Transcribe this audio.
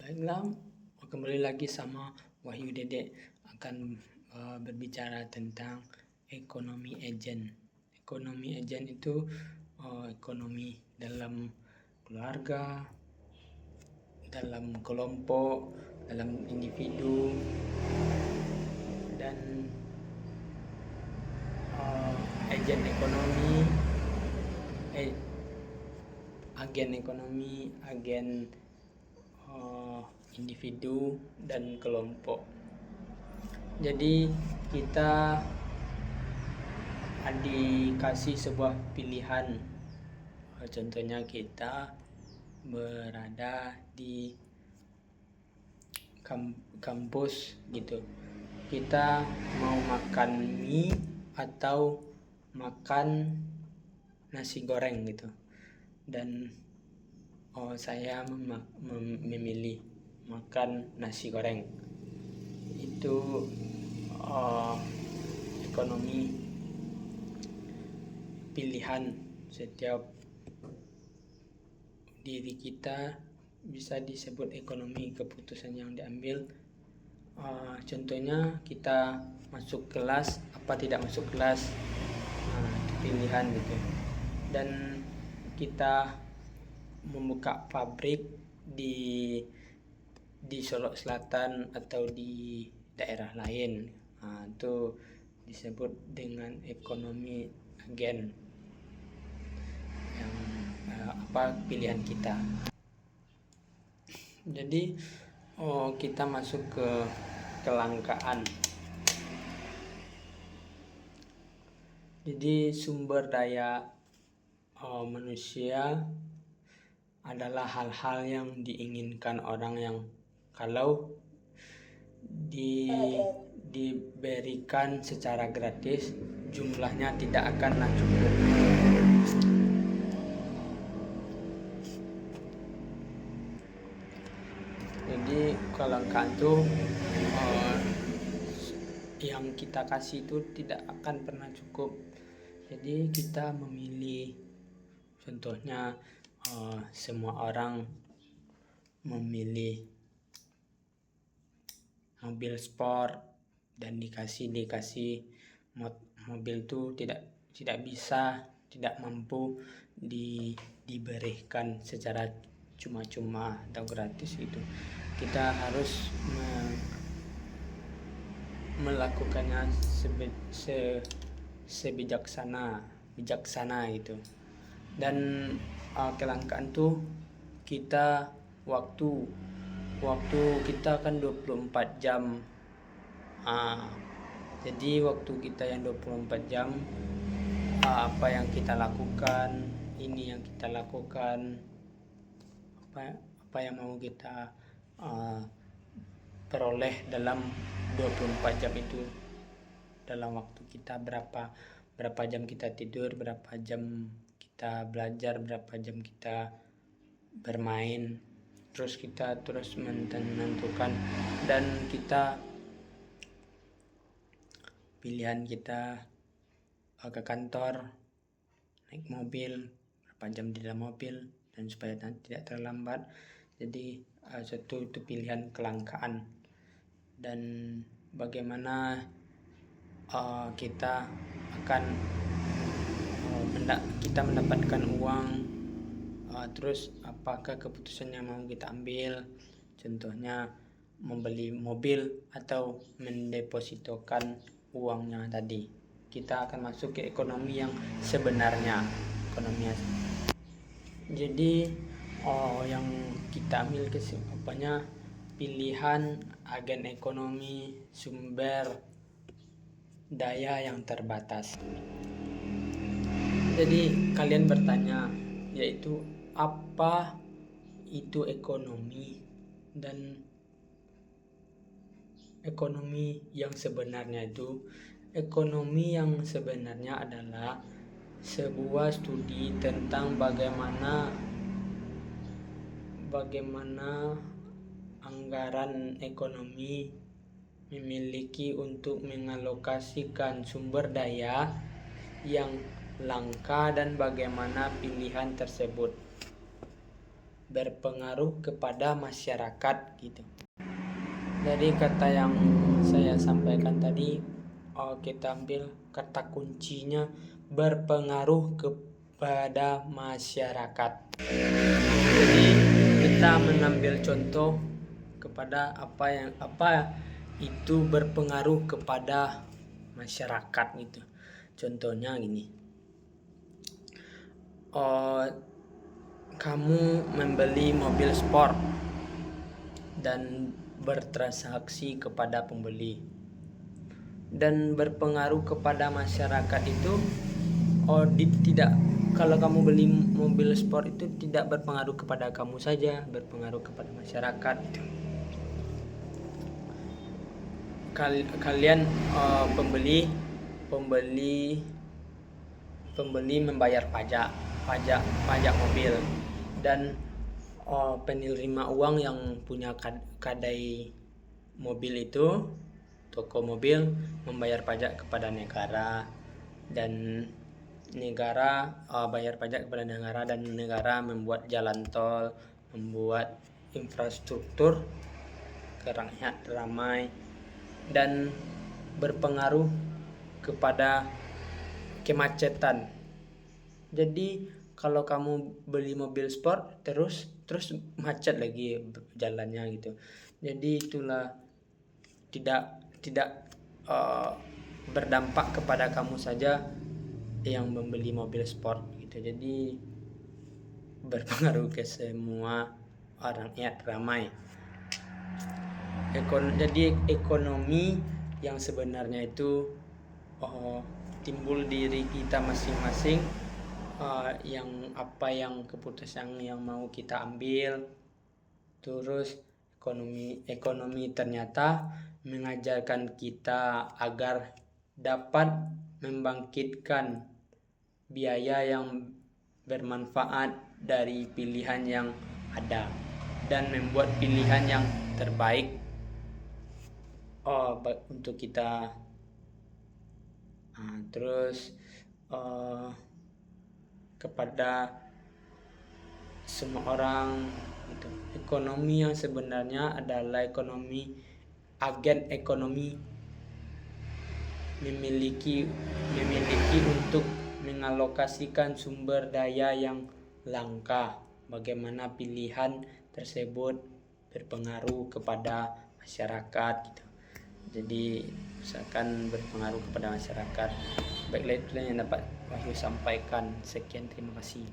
Baiklah, kembali lagi sama Wahyu Dedek akan berbicara tentang ekonomi agent. Ekonomi agent itu ekonomi dalam keluarga, dalam kelompok, dalam individu, dan agen ekonomi, agen ekonomi, agen individu dan kelompok. Jadi kita dikasih sebuah pilihan. Contohnya kita berada di kampus gitu. Kita mau makan mie atau makan nasi goreng gitu. Dan saya memilih makan nasi goreng. Itu ekonomi pilihan setiap diri kita, bisa disebut ekonomi keputusan yang diambil. Contohnya kita masuk kelas apa tidak masuk kelas, itu pilihan gitu. Dan kita membuka pabrik di Solo Selatan atau di daerah lain, itu disebut dengan ekonomi agen, yang pilihan kita. Jadi kita masuk ke kelangkaan. Jadi sumber daya manusia adalah hal-hal yang diinginkan orang yang kalau diberikan secara gratis jumlahnya tidak akan cukup. Jadi kelangkaan itu yang kita kasih itu tidak akan pernah cukup. Jadi kita memilih, contohnya semua orang memilih mobil sport dan dikasih mobil itu tidak bisa, tidak mampu diberikan secara cuma-cuma atau gratis gitu. Kita harus melakukannya bijaksana gitu. Dan kelangkaan tuh kita waktu kita kan 24 jam. Jadi waktu kita yang 24 jam, apa yang kita lakukan, apa yang mau kita peroleh dalam 24 jam itu. Dalam waktu kita berapa jam kita tidur, berapa jam kita belajar, berapa jam kita bermain, terus kita terus menentukan. Dan kita pilihan kita ke kantor naik mobil, berapa jam di dalam mobil, dan supaya tidak terlambat. Jadi itu pilihan kelangkaan. Dan bagaimana kita akan kita mendapatkan uang, terus apakah keputusan yang mau kita ambil, contohnya membeli mobil atau mendepositokan uangnya tadi. Kita akan masuk ke ekonomi yang sebenarnya, jadi yang kita ambil kesimpulannya, pilihan agen ekonomi sumber daya yang terbatas. Jadi kalian bertanya, yaitu apa itu ekonomi, dan ekonomi yang sebenarnya itu. Ekonomi yang sebenarnya adalah sebuah studi tentang bagaimana anggaran ekonomi memiliki untuk mengalokasikan sumber daya yang langka dan bagaimana pilihan tersebut. berpengaruh kepada masyarakat gitu. Jadi kata yang saya sampaikan tadi, kita ambil kata kuncinya berpengaruh kepada masyarakat. Jadi kita mengambil contoh kepada apa itu berpengaruh kepada masyarakat gitu. Contohnya gini, kamu membeli mobil sport dan bertransaksi kepada pembeli, dan berpengaruh kepada masyarakat itu tidak, kalau kamu beli mobil sport itu tidak berpengaruh kepada kamu saja, berpengaruh kepada masyarakat gitu. Kalian pembeli membayar pajak mobil, dan penerima uang yang punya kadai mobil itu, toko mobil, membayar pajak kepada negara, dan negara bayar pajak kepada negara, dan negara membuat jalan tol, membuat infrastruktur ke rakyat ramai, dan berpengaruh kepada kemacetan. Jadi kalau kamu beli mobil sport terus macet lagi jalannya gitu. Jadi itulah tidak berdampak kepada kamu saja yang membeli mobil sport gitu. Jadi berpengaruh ke semua orang ramai. Jadi ekonomi yang sebenarnya itu timbul diri kita masing-masing, yang keputusan yang mau kita ambil. Terus ekonomi ternyata mengajarkan kita agar dapat membangkitkan biaya yang bermanfaat dari pilihan yang ada, dan membuat pilihan yang terbaik untuk kita. Terus kepada semua orang gitu. Ekonomi yang sebenarnya adalah agen ekonomi memiliki untuk mengalokasikan sumber daya yang langka. Bagaimana pilihan tersebut berpengaruh kepada masyarakat gitu. Jadi misalkan berpengaruh kepada masyarakat. Baiklah, itu yang dapat Wahyu sampaikan. Sekian, terima kasih.